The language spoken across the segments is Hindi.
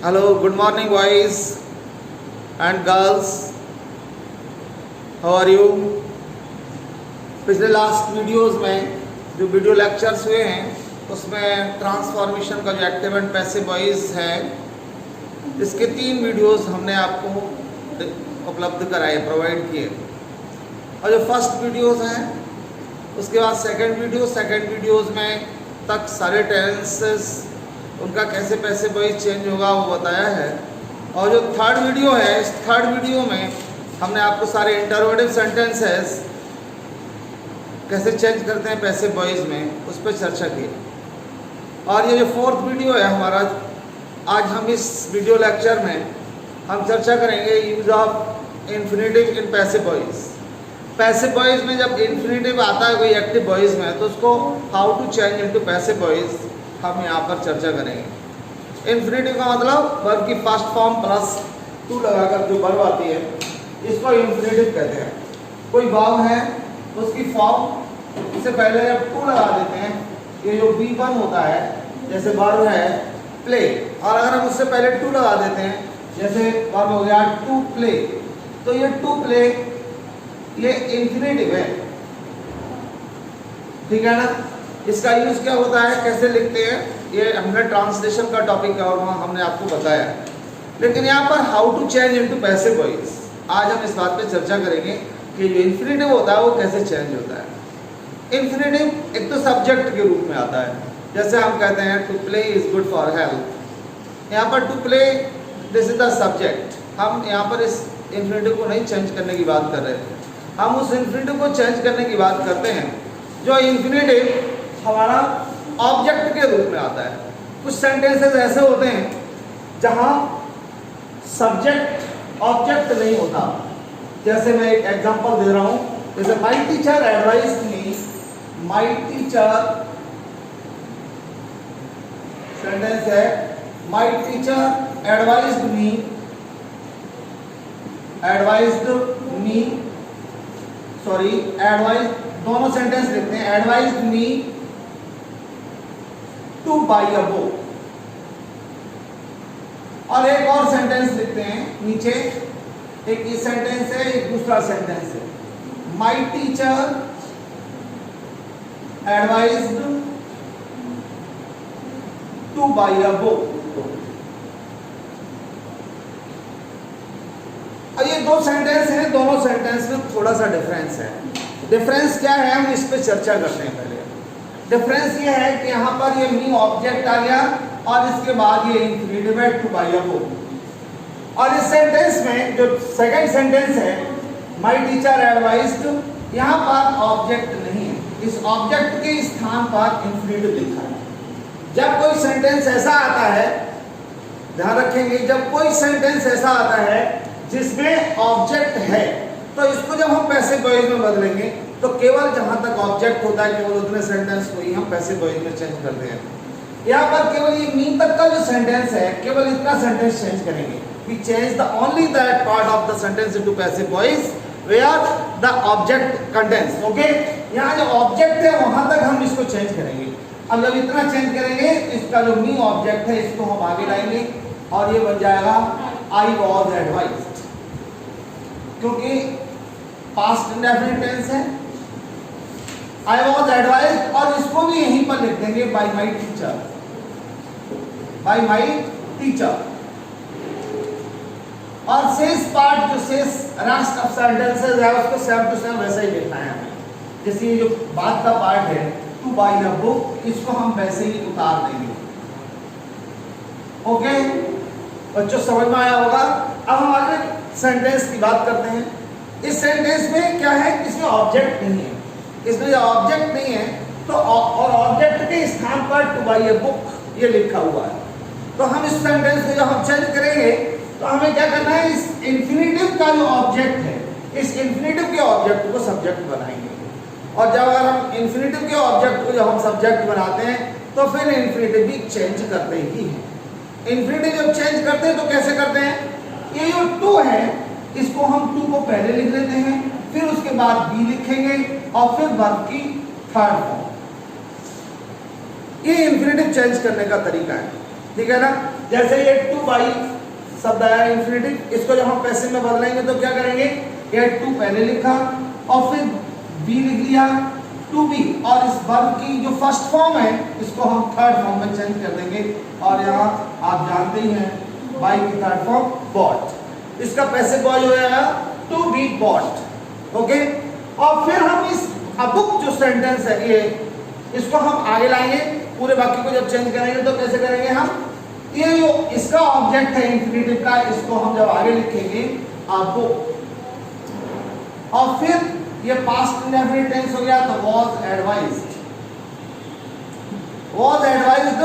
Hello, good morning boys and girls. How are you? पिछले लास्ट वीडियोस में जो वीडियो लेक्चर्स हुए हैं उसमें ट्रांसफॉर्मेशन का जो एक्टिव एंड पैसिव वॉइस है इसके 3 वीडियोस हमने आपको उपलब्ध कराए, प्रोवाइड किए। और जो फर्स्ट वीडियोस हैं उसके बाद सेकंड वीडियोस में तक सारे टेंसेस उनका कैसे पैसिव वॉइस चेंज होगा वो बताया है। और जो थर्ड वीडियो है, इस थर्ड वीडियो में हमने आपको सारे इंटरोगेटिव सेंटेंसेस कैसे चेंज करते हैं पैसिव वॉइस में उस पर चर्चा की। और ये जो फोर्थ वीडियो है हमारा, आज हम इस वीडियो लेक्चर में हम चर्चा करेंगे use of infinitive in passive voice. Passive voice में जब इन्फिनेटिव आता है कोई एक्टिव वॉइस में तो उसको how to change into passive voice हम यहाँ पर चर्चा करेंगे। इन्फिनेटिव का मतलब वर्ब की फर्स्ट फॉर्म प्लस टू लगाकर जो वर्ब आती है इसको इन्फिनेटिव कहते हैं। कोई वर्ब है उसकी फॉर्म से पहले जब टू लगा देते हैं, ये जो V1 होता है, जैसे वर्ब है प्ले, और अगर हम उससे पहले टू लगा देते हैं, जैसे वर्ब हो गया टू प्ले, तो ये टू प्ले ये इन्फिनेटिव है, ठीक है ना। इसका यूज क्या होता है, कैसे लिखते हैं, ये हमने ट्रांसलेशन का टॉपिक है और वहाँ हमने आपको बताया। लेकिन यहाँ पर how to change into passive voice, आज हम इस बात पे चर्चा करेंगे कि जो इन्फिनेटिव होता है वो कैसे चेंज होता है। इन्फिनेटिव एक तो सब्जेक्ट के रूप में आता है, जैसे हम कहते हैं to play is good for health. यहाँ पर to play this is the subject. हम यहाँ पर इस इन्फिनेटिव को नहीं चेंज करने की बात कर रहे थे, हम उस इन्फिनेटिव को चेंज करने की बात करते हैं जो इन्फिनेटिव हमारा ऑब्जेक्ट के रूप में आता है। कुछ सेंटेंसेस ऐसे होते हैं जहाँ सब्जेक्ट ऑब्जेक्ट नहीं होता। जैसे मैं एक एग्जांपल दे रहा हूँ, जैसे my teacher advised me, my teacher sentence है my teacher advised me, sorry advise, दोनों सेंटेंस लिखते हैं, advised me to buy a book. और एक और सेंटेंस लिखते हैं नीचे, एक ये सेंटेंस है, एक दूसरा सेंटेंस है, my teacher advised to buy a book. अब ये दो सेंटेंस हैं, दोनों सेंटेंस में थोड़ा सा डिफरेंस है। डिफरेंस क्या है हम इस पे चर्चा करते हैं। पहले डिफरेंस ये है कि यहाँ पर ये मी ऑब्जेक्ट आ गया और इसके बाद ये इन्फिनेटिव है टू बाय अ बुक। और इस सेंटेंस में जो सेकंड सेंटेंस है माय टीचर एडवाइज्ड, यहाँ पर ऑब्जेक्ट नहीं है, इस ऑब्जेक्ट के स्थान पर इन्फिनेटिव लिखा है। जब कोई सेंटेंस ऐसा आता है, ध्यान रखेंगे, जब कोई सेंटेंस ऐसा आता है जिसमें ऑब्जेक्ट है तो इसको जब हम पैसिव वॉइस में बदलेंगे तो केवल जहां तक ऑब्जेक्ट होता है केवल उतने सेंटेंस को ही हम पैसिव वॉइस में चेंज करते हैं। यहाँ पर केवल ये मी तक का जो सेंटेंस है केवल इतना सेंटेंस चेंज करेंगे। We change the only that part of the sentence into passive voice where the object contains. Okay? यहाँ जो ऑब्जेक्ट है वहां तक हम इसको चेंज करेंगे। अब जब इतना चेंज करेंगे तो इसका जो मी ऑब्जेक्ट है इसको हम आगे लाएंगे और ये बन जाएगा I was advised, क्योंकि पास्ट इंडेफिनिट टेंस है। I was advised और इसको भी यहीं पर लिख देंगे by my teacher, by my teacher। और शेष पार्ट, जो शेष रेस्ट ऑफ सेंटेंसेस है उसको सेम टू सेम वैसे ही लिखना है हमें। जैसे ये जो बात का पार्ट है टू बाय अ बुक, इसको हम वैसे ही उतार देंगे। ओके बच्चों, समझ में आया होगा। अब हम आगे सेंटेंस की बात करते हैं। इस सेंटेंस में क्या है, इसमें ऑब्जेक्ट नहीं है। इसमें जब ऑब्जेक्ट नहीं है तो और ऑब्जेक्ट के स्थान पर टू बाय अ बुक ये लिखा हुआ है, तो हम इस सेंटेंस को जब हम चेंज करेंगे तो हमें क्या करना है, इस इन्फिनेटिव का जो ऑब्जेक्ट है, इस इन्फिनेटिव के ऑब्जेक्ट को सब्जेक्ट बनाएंगे। और जब अगर हम इन्फिनेटिव के ऑब्जेक्ट को जब हम सब्जेक्ट बनाते हैं तो फिर इन्फिनेटिव भी चेंज करते ही हैं। इन्फिनेटिव जब चेंज करते हैं तो कैसे करते हैं, ये जो टू है इसको हम टू को पहले लिख लेते हैं, फिर उसके बाद बी लिखेंगे और फिर वर्ब की थर्ड फॉर्म। ये इन्फिनेटिव चेंज करने का तरीका है। ठीक है ना। जैसे ये टू बाई शब्द आया इंफिनिटिव, इसको जब हम पैसिव में बदलेंगे तो क्या करेंगे, ये टू पहले लिखा और फिर बी लिख लिया, टू बी, और इस वर्ब की जो फर्स्ट फॉर्म है इसको हम थर्ड फॉर्म में चेंज कर देंगे। और यहाँ आप जानते ही हैं बाई की थर्ड फॉर्म बॉट, इसका पैसिव वॉइस हो जाएगा टू बी बॉट। ओके, और फिर हम इस अबुक जो सेंटेंस है ये, इसको हम आगे लाएंगे, पूरे वाक्य को जब चेंज करेंगे तो कैसे करेंगे हम, ये जो इसका ऑब्जेक्ट है इंफिनिटिव का, इसको हम जब आगे लिखेंगे अबुक, और फिर ये पास्ट इंडेफिनिट टेंस हो गया तो वाज एडवाइज्ड, वाज एडवाइज्ड,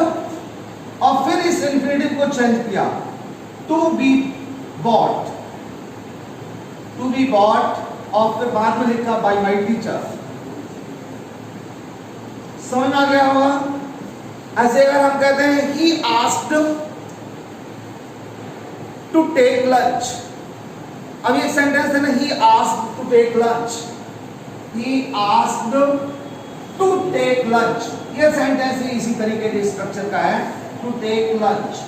और फिर इस इंफिनिटिव को चेंज किया to be bought, to be bought, और फिर बाद में लिखा बाय माय टीचर। समझ में आ गया होगा। ऐसे अगर हम कहते हैं he asked to take lunch, अब ये सेंटेंस है ना, he asked to take lunch, he asked to take lunch, ये सेंटेंस भी इसी तरीके के स्ट्रक्चर का है, to take lunch।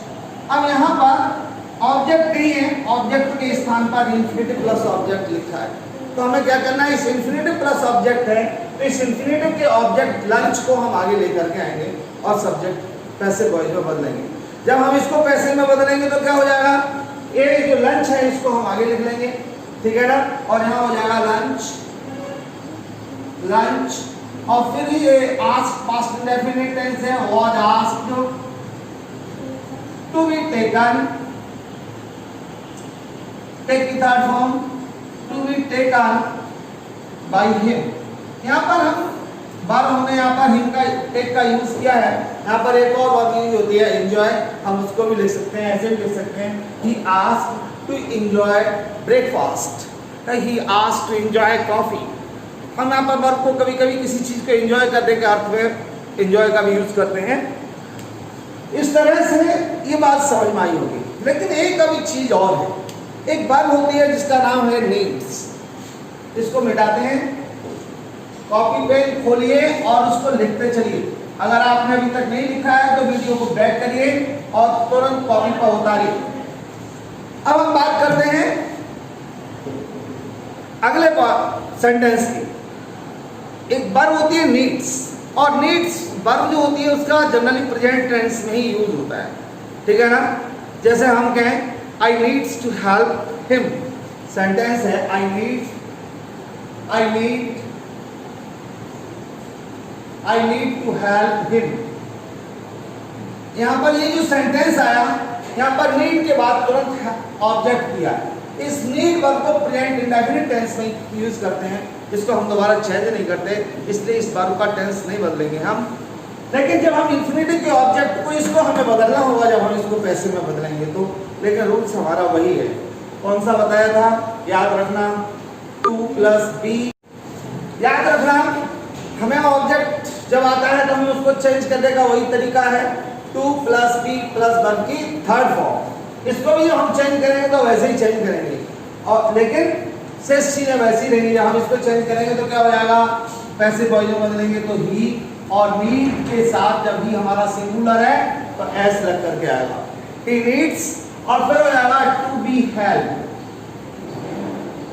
अब यहाँ पर ऑब्जेक्ट नहीं है, ऑब्जेक्ट के स्थान पर इंफिनिटिव प्लस ऑब्जेक्ट लिखा है, तो हमें क्या करना है, इस इंफिनिटिव प्लस ऑब्जेक्ट है तो इस इंफिनिटिव के ऑब्जेक्ट लंच को हम आगे लेकर के आएंगे और सब्जेक्ट पैसिव वॉइस में बदलेंगे। जब हम इसको पैसिव में बदलेंगे तो क्या हो जाएगा, ये जो लंच है इसको हम आगे लिख लेंगे, ठीक है ना, और यहाँ हो जाएगा लंच, लंच, और फिर ये आस्क पास्ट इंडेफिनिट टेंस है, was asked to be taken, take की third form to be taken by him. यहाँ पर हम हमने यहाँ पर हिम का टेक का यूज किया है, यहाँ पर एक और वर्ब यूज होती है एंजॉय, हम उसको भी लिख सकते हैं, ऐसे भी लिख सकते हैं, he asked to enjoy breakfast, he asked to enjoy coffee. हम यहाँ पर वर्ब को कभी कभी किसी चीज को एंजॉय करने के अर्थ में एंजॉय का भी यूज करते हैं। इस तरह से ये बात समझ में आई होगी। लेकिन एक अभी चीज और है, एक वर्ब होती है जिसका नाम है नीड्स, इसको मिटाते हैं, कॉपी पेन खोलिए और उसको लिखते चलिए। अगर आपने अभी तक नहीं लिखा है तो वीडियो को बैक करिए और तुरंत कॉपी पर उतारिए। अब हम बात करते हैं अगले सेंटेंस की। एक वर्ब होती है नीड्स, और नीड्स वर्ब जो होती है उसका जनरली प्रेजेंट टेंस में ही यूज होता है, ठीक है ना। जैसे हम कहें I needs to help him, sentence है I need to help him. यहां पर ये जो सेंटेंस आया, यहां पर नीड के बाद तुरंत ऑब्जेक्ट दिया है। इस नीड वर्ब को प्रेजेंट इंडेफिनिट टेंस में यूज करते हैं, इसको हम दोबारा चेंज नहीं करते, इसलिए इस वर्ब का टेंस नहीं बदलेंगे हम। लेकिन जब हम इंफिनिटिव के ऑब्जेक्ट को इसको हमें बदलना होगा, जब हम इसको पैसिव में बदलेंगे तो, लेकिन रूल्स हमारा वही है। कौन सा बताया था, याद रखना, टू प्लस बी, याद रखना। हमें ऑब्जेक्ट जब आता है तो हमें उसको चेंज करने का वही तरीका है, to plus be plus one की थर्ड फॉर्म। इसको भी जब हम चेंज करेंगे तो वैसे ही चेंज करेंगे, और लेकिन शेष चीजें वैसी रहेंगी। जब हम इसको चेंज करेंगे तो क्या हो जाएगा, पैसिव वॉइस में बदलेंगे तो ही, और नीड के साथ जब ही हमारा सिंगुलर है तो एस लग करके आएगा, ही नीड्स, और फिर हो जाएगा to be help,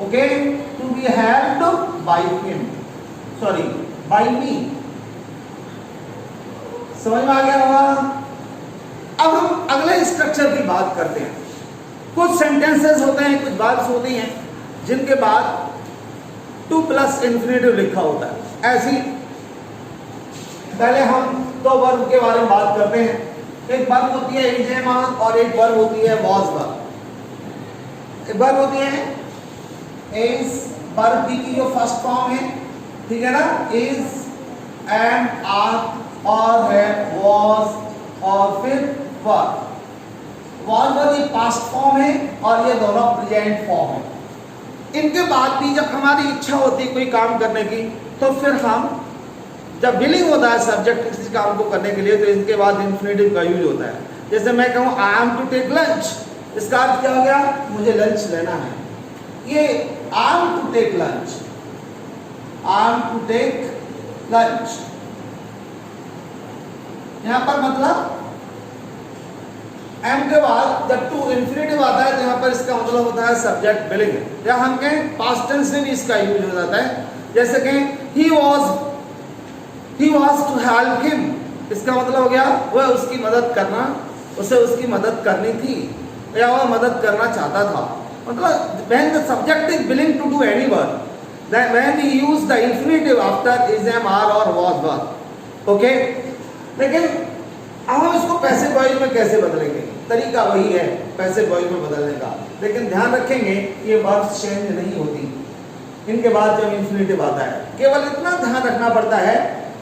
okay, to be helped by him, sorry by me. समझ में आ गया होगा। अब हम अगले स्ट्रक्चर की बात करते हैं। कुछ सेंटेंसेस होते हैं, कुछ वर्ड्स होती हैं जिनके बाद टू प्लस इन्फिनिटिव लिखा होता है। ऐसी पहले हम दो वर्ब के बारे में बात करते हैं। एक वर्ब होती है इजेमा और एक वर्ब होती है वाज वर्ब। एक वर्ब होती है इज, वर्ब बी की जो फर्स्ट फॉर्म है, ठीक है ना, इज एंड आर, और है वाज, और फिर वर। वाज वर्ब ये पास्ट फॉर्म है और ये दोनों प्रेजेंट फॉर्म है। इनके बाद भी जब हमारी इच्छा होती है कोई काम करने की, तो फिर हम जब विलिंग होता है सब्जेक्ट किसी काम को करने के लिए, तो इनके बाद इन्फिनिटिव का यूज होता है। जैसे मैं कहूँ I am to take lunch, इसका अर्थ क्या हो गया, मुझे लंच लेना है। ये I am to take lunch, I am to take lunch, यहां पर मतलब एम के बाद जब टू इन्फिनेटिव आता है तो यहाँ पर इसका मतलब होता है सब्जेक्ट बिलिंग, या हम कहें पास्ट टेंस में भी इसका यूज हो जाता है। जैसे कहें he was to help him, इसका मतलब हो गया वह उसकी मदद करना, उसे उसकी मदद करनी थी या वह मदद करना चाहता था। मतलब when the subject is willing to do any work, then when we use the infinitive after is, am, are or was, were, okay? लेकिन अब हम इसको पैसिव वॉइस में कैसे बदलेंगे? तरीका वही है पैसिव वॉइस में बदलने का, लेकिन ध्यान रखेंगे ये वर्ब्स चेंज नहीं होती इनके बाद जब इंफिनिटिव आता है। केवल इतना ध्यान रखना पड़ता है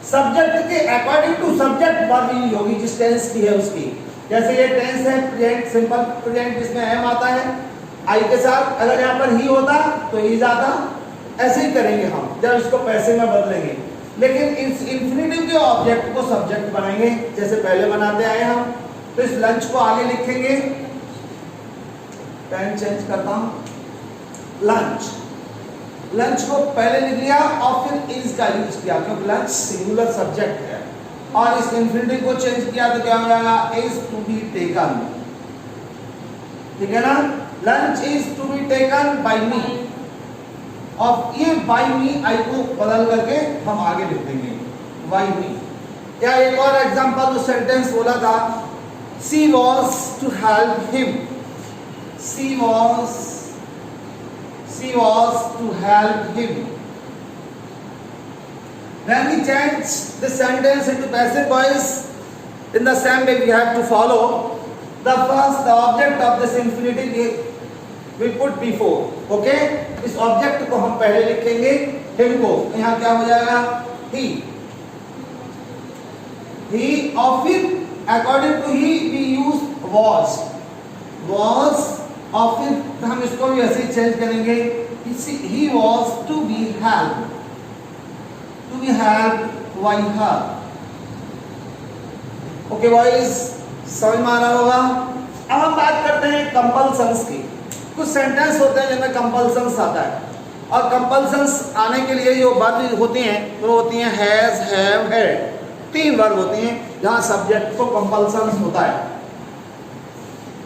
सब्जेक्ट के according to subject verb use होगी जिस टेंस की है उसकी। जैसे ये टेंस है प्रेजेंट सिंपल प्रेजेंट, जिसमें एम आता है आई के साथ, अगर यहाँ पर ही होता तो इज आता। ऐसे ही करेंगे हम जब इसको पैसे में बदलेंगे, लेकिन इस इंफिनिटिव के ऑब्जेक्ट को सब्जेक्ट बनाएंगे जैसे पहले बनाते आए हम। तो इस लंच को आगे लिखेंगे, पेन चेंज करता हूं, लंच, लंच को पहले लिख लिया और फिर इज का यूज किया क्योंकि लंच सिंगुलर सब्जेक्ट है, और इस इंफिनिटिव को चेंज किया तो क्या हो जाएगा इज टू बी टेकन, ठीक है ना। Lunch is to be taken by me, और ये बाय मी आई को बदल करके हम आगे लिख देंगे बाय मी। या एक और एग्जांपल उस सेंटेंस बोला था, she was to help him, she was to help him. When we change this sentence into passive voice, in the same way we have to follow the object of this infinitive we put before, okay? इस object को हम पहले लिखेंगे him को, यहाँ क्या हो जाएगा he, और फिर according to he we use was, और फिर हम इसको भी ऐसे ही चेंज करेंगे, he was to be helped by her, okay boys, समझ में आ रहा होगा। अब हम बात करते हैं कंपल्सन्स की। कुछ सेंटेंस होते हैं जिनमें कंपल्सन्स आता है, और कंपल्सन्स आने के लिए जो वर्ब होती हैं वो होती हैं हैज, हैव, हैड, तीन वर्ब होती हैं जहां सब्जेक्ट को कंपल्सन्स होता है।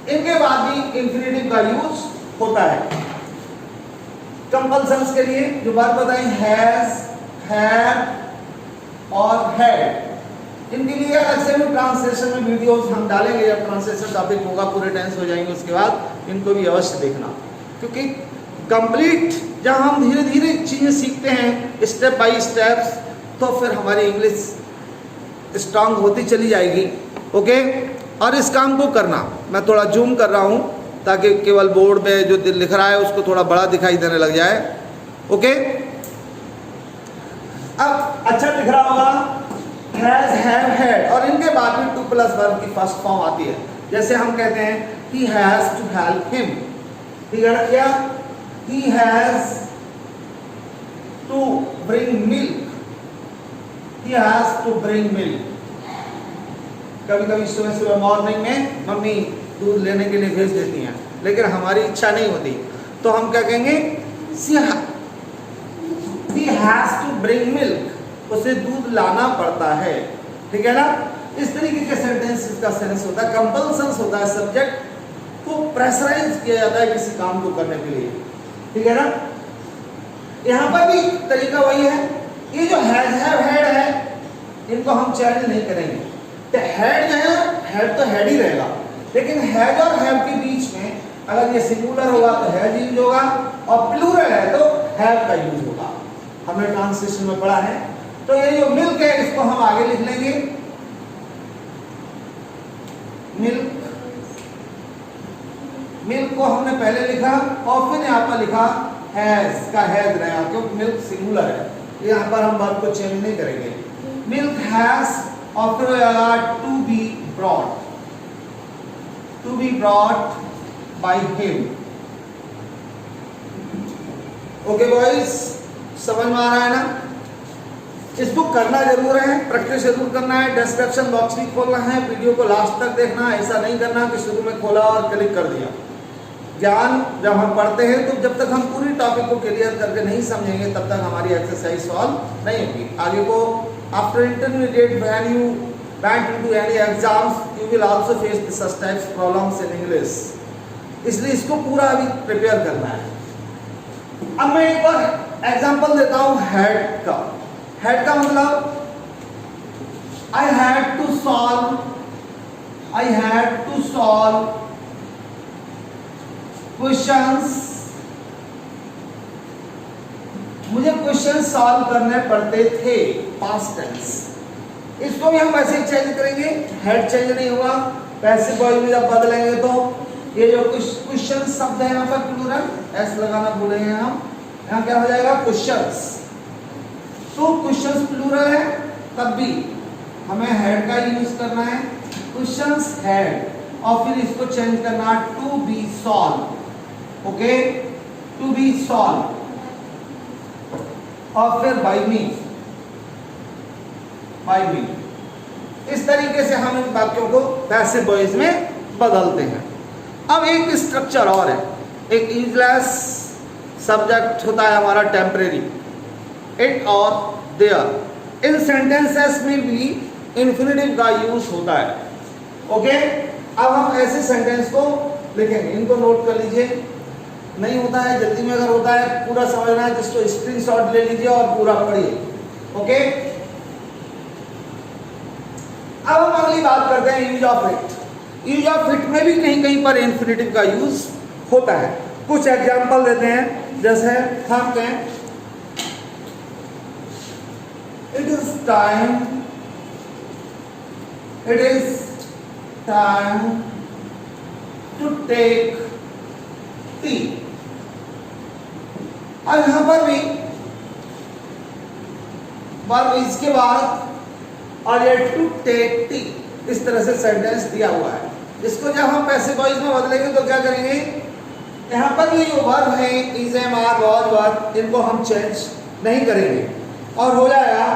इनके बाद भी इंफिनिटिव का यूज होता है। कंपल्सन्स के लिए जो बात बताई हैज, हैड और हैड, इनके लिए अलग से भी ट्रांसलेशन में वीडियोस हम डालेंगे। जब ट्रांसलेशन टॉपिक होगा पूरे टेंस हो जाएंगे उसके बाद इनको भी अवश्य देखना, क्योंकि कंप्लीट जब हम धीरे धीरे चीज़ें सीखते हैं स्टेप बाय स्टेप्स तो फिर हमारी इंग्लिश स्ट्रांग होती चली जाएगी, ओके। और इस काम को करना, मैं थोड़ा जूम कर रहा हूँ ताकि केवल बोर्ड पे जो लिख रहा है उसको थोड़ा बड़ा दिखाई देने लग जाए, ओके। अब अच्छा दिख रहा होगा हैज, हैव, हैड, और इनके बाद भी टू प्लस वर्ब की फर्स्ट फॉर्म आती है। जैसे हम कहते हैं he has to help him, ठीक है ना, क्या he has to bring milk, he has to bring milk. कभी कभी सुबह सुबह मॉर्निंग में मम्मी दूध लेने के लिए भेज देती हैं, लेकिन हमारी इच्छा नहीं होती तो हम क्या कहेंगे he has to bring milk, उसे दूध लाना पड़ता है, ठीक है ना। इस तरीके के सेंटेंस का सेंस होता है। कंपल्सन्स होता है, सब्जेक्ट को प्रेशराइज किया जाता है किसी काम को करने के लिए, ठीक है ना। यहाँ पर भी तरीका वही है। ये जो हैज, हैव, हैड है इनको हम चेंज नहीं करेंगे। हैड जो है हैड तो हैड ही रहेगा, लेकिन हैज और हैव के बीच में अगर ये सिंगुलर होगा तो हैज यूज होगा, और प्लूरल है तो हैव का यूज होगा। हमने ट्रांसलेशन में पढ़ा है। तो ये जो मिल्क है इसको हम आगे लिख लेंगे मिल्क, मिल्क को हमने पहले लिखा और फिर यहाँ पर लिखा हैज का हैज रहेगा क्योंकि मिल्क सिंगुलर है। यहाँ पर हम वर्ब को चेंज नहीं करेंगे। मिल्क हैज और फिर to be brought by him. Okay boys, समझ में आ रहा है ना। इसको करना जरूर है, प्रैक्टिस जरूर करना है। डिस्क्रिप्शन बॉक्स भी खोलना है, वीडियो को लास्ट तक देखना। ऐसा नहीं करना कि शुरू में खोला और क्लिक कर दिया। ज्ञान जब हम पढ़ते हैं तो जब तक हम पूरी टॉपिक को क्लियर करके नहीं समझेंगे तब तक हमारी एक्सरसाइज सॉल्व नहीं होगी। आगे को after intermediate when you went into any exams, you will also face such types problems in English. इसलिए इसको पूरा अभी प्रिपेयर करना है। अब मैं एक और एग्जांपल देता हूं हेड का। हेड का मतलब I had to solve questions, मुझे क्वेश्चन सॉल्व करने पड़ते थे, पास्ट टेंस। इसको भी हम ऐसे ही चेंज करेंगे, हेड चेंज नहीं हुआ, पैसिव वॉइस में जब बदलेंगे तो ये जो क्वेश्चन शब्द है यहाँ पर प्लूरल, एस लगाना भूलेंगे हम, यहाँ क्या हो जाएगा क्वेश्चंस। तो क्वेश्चंस प्लूरल है, तब भी हमें हेड का यूज करना है, क्वेश्चंस हेड, और फिर इसको चेंज करना to be solve. Okay, to be solve, और फिर बाय मी। इस तरीके से हम इन वाक्यों को पैसिव वॉइस में बदलते हैं। अब एक स्ट्रक्चर और है, एक यूजलेस सब्जेक्ट होता है हमारा टेम्परेरी, इट और देयर। इन सेंटेंसेस में भी इंफिनिटिव का यूज होता है। ओके, अब हम ऐसे सेंटेंस को लिखेंगे, इनको नोट कर लीजिए। नहीं होता है जल्दी में, अगर होता है पूरा समझना है जिसको स्क्रीनशॉट ले लीजिए और पूरा पढ़िए। ओके, अब हम अगली बात करते हैं use of it. Use of it में भी कहीं कहीं पर इंफिनिटिव का यूज होता है। कुछ एग्जांपल देते हैं, जैसे हम कहें it is time to take tea. अब यहां पर भी वर्ब इसके बाद और ये टू टेक टी, इस तरह से सेंटेंस दिया हुआ है। इसको जब हम पैसिव वॉइस में बदलेंगे तो क्या करेंगे, यहाँ पर भी जो वर्ब है इज, एम, आर, वॉज, वर, इनको हम चेंज नहीं करेंगे और हो जाएगा।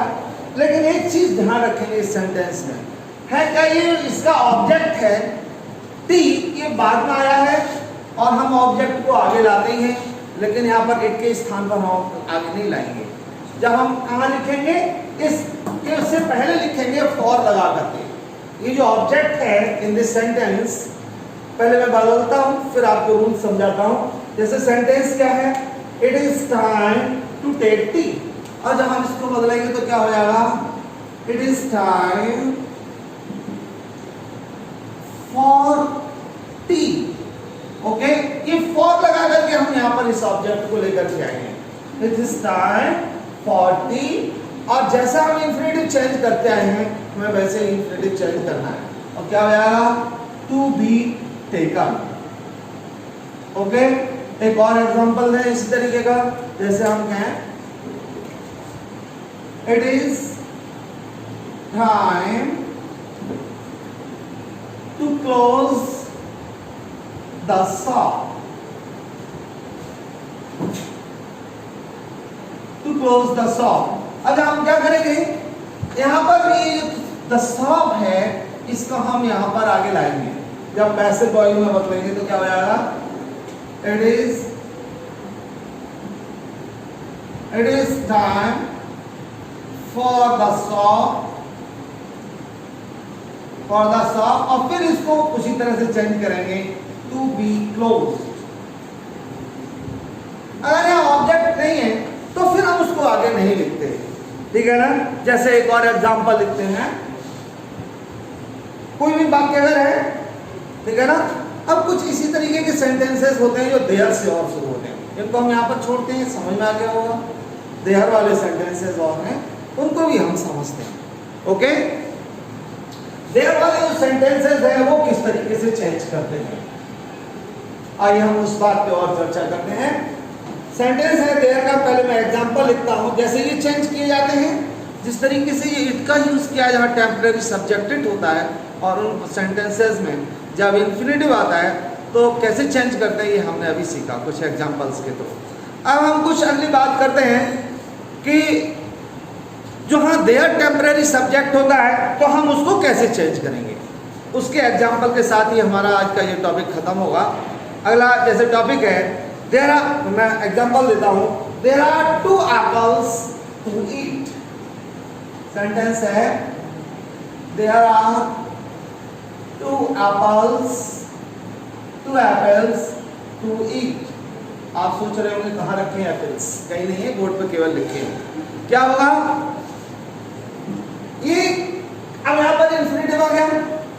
लेकिन एक चीज ध्यान रखेंगे इस सेंटेंस में है, क्या ये इसका ऑब्जेक्ट है टी, ये बाद में आया है और हम ऑब्जेक्ट को आगे लाते ही हैं, लेकिन यहाँ पर इट के स्थान पर हम आगे नहीं लाएंगे। जब हम कहाँ लिखेंगे, इससे पहले लिखेंगे फॉर लगा करके। ये जो ऑब्जेक्ट है इन दिस सेंटेंस, पहले मैं बदलता हूँ फिर आपको रूल समझाता हूँ। जैसे सेंटेंस क्या है, it is time to take tea, और जब हम इसको बदलेंगे तो क्या हो जाएगा, it is time for tea. Okay, ये फॉर लगा करके हम यहाँ पर इस ऑब्जेक्ट को लेकर के आएंगे, it is time for T. और जैसा हम इंफिनिटिव चेंज करते आए हैं, हमें वैसे ही इंफिनिटिव चेंज करना है, और क्या हो जाएगा, टू बी टेकन। ओके, एक और एग्जांपल है इसी तरीके का, जैसे हम कहें it is time to close the shop. To close the shop. अब हम क्या करेंगे, यहां पर भी द शॉप है, इसको हम यहां पर आगे लाएंगे। जब पैसिव वॉइस में बदलेंगे तो क्या हो जाएगा, it is time for the shop, और फिर इसको उसी तरह से चेंज करेंगे टू बी क्लोज। अगर यहां ऑब्जेक्ट नहीं है तो फिर हम उसको आगे नहीं लिखते, ठीक है ना। जैसे एक और एग्जांपल लिखते हैं, कोई भी वाक्य अगर है, ठीक है ना। अब कुछ इसी तरीके के सेंटेंसेस होते हैं जो देयर से और शुरू होते हैं, इनको हम यहाँ पर छोड़ते हैं, समझ में आ गया होगा। देयर वाले सेंटेंसेस और हैं, उनको भी हम समझते हैं। ओके, देयर वाले जो सेंटेंसेस हैं वो किस तरीके से चेंज करते हैं, आइए हम उस बात पे और चर्चा करते हैं। सेंटेंस है देयर का, पहले मैं एग्जांपल लिखता हूं। जैसे ये चेंज किए जाते हैं, जिस तरीके से ये इट का यूज किया जहां टेम्परेरी सब्जेक्टेड होता है, और उन सेंटेंसेस में जब इंफिनिटिव आता है तो कैसे चेंज करते हैं, ये हमने अभी सीखा कुछ एग्जांपल्स के थ्रू। अब हम कुछ अगली बात करते हैं कि जो हाँ देयर टेम्परेरी सब्जेक्ट होता है तो हम उसको कैसे चेंज करेंगे। उसके एग्जांपल के साथ ही हमारा आज का ये टॉपिक खत्म होगा। अगला जैसे टॉपिक है देयर आर, मैं एग्जांपल देता हूं, there are 2 apples to eat। Sentence है there are two apples to eat. आप सोच रहे होंगे कहाँ रखे हैं एप्पल्स, कहीं नहीं है, बोर्ड पे केवल लिखे हैं। क्या होगा ये, अब यहाँ पर इंफिनिटिव आ गया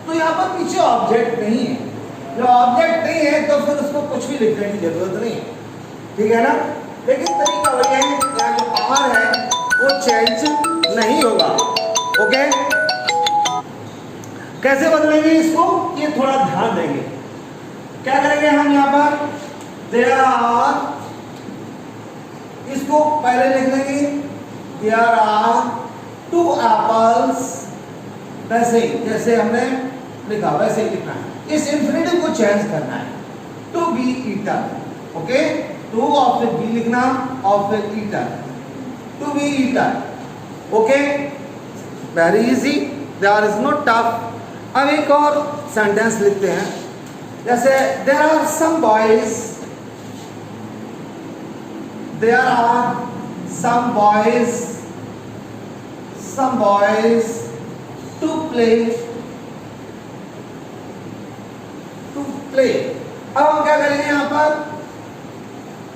तो यहाँ पर पीछे ऑब्जेक्ट नहीं है। जब ऑब्जेक्ट नहीं है तो फिर उसको कुछ भी लिखने की जरूरत नहीं है, ठीक है ना। लेकिन तरीका वही है, यहाँ जो आर है वो चेंज नहीं होगा। ओके, कैसे बदलेंगे इसको, ये थोड़ा ध्यान देंगे। क्या करेंगे हम यहाँ पर, देयर आर, इसको पहले लिख लेंगे देयर आर टू एप्पल्स, वैसे ही जैसे हमने लिखा वैसे ही लिखना है। इस इंफिनिटिव को चेंज करना है, to be eaten. Okay, to और फिर बी लिखना और फिर eaten, to be eaten. Okay, very easy, there is no tough. अब एक और सेंटेंस लिखते हैं, जैसे there are some boys, there are some boys to play. अब हम क्या करेंगे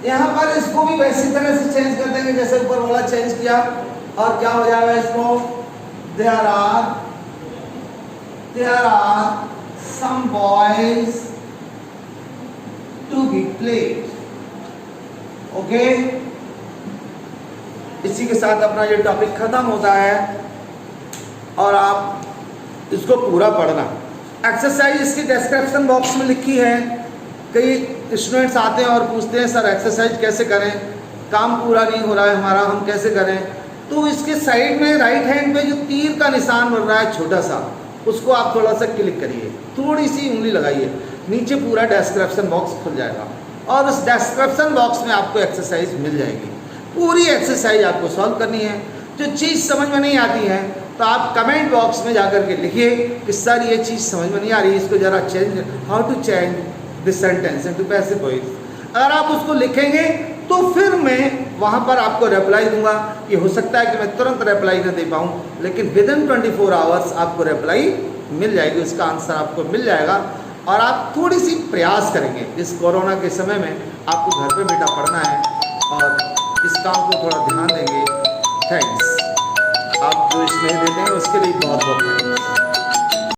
यहाँ पर इसको भी वैसी तरह से चेंज कर देंगे जैसे ऊपर वाला चेंज किया, और क्या हो जाएगा इसको, there are some boys to be played. Okay, इसी के साथ अपना ये टॉपिक खत्म होता है और आप इसको पूरा पढ़ना। एक्सरसाइज इसकी डिस्क्रिप्शन बॉक्स में लिखी है। कई स्टूडेंट्स आते हैं और पूछते हैं सर एक्सरसाइज कैसे करें, काम पूरा नहीं हो रहा है हमारा, हम कैसे करें। तो इसके साइड में राइट हैंड पे जो तीर का निशान बन रहा है छोटा सा, उसको आप थोड़ा सा क्लिक करिए, थोड़ी सी उंगली लगाइए, नीचे पूरा डिस्क्रिप्शन बॉक्स खुल जाएगा और उस डिस्क्रिप्शन बॉक्स में आपको एक्सरसाइज मिल जाएगी। पूरी एक्सरसाइज आपको सॉल्व करनी है। जो चीज़ समझ में नहीं आती है तो आप कमेंट बॉक्स में जाकर के लिखिए कि सर ये चीज़ समझ में नहीं आ रही, इसको ज़रा change, how to change this sentence into passive voice. अगर आप उसको लिखेंगे तो फिर मैं वहाँ पर आपको रिप्लाई दूंगा। ये हो सकता है कि मैं तुरंत रिप्लाई न दे पाऊँ, लेकिन विद इन 24 आवर्स आपको रिप्लाई मिल जाएगी, उसका आंसर आपको मिल जाएगा। और आप थोड़ी सी प्रयास करेंगे, इस कोरोना के समय में आपको घर पे बेटा पढ़ना है और इस काम को थोड़ा ध्यान देंगे। थैंक्स, आप जो स्नेह देते हैं उसके लिए बहुत बहुत थैंक्स।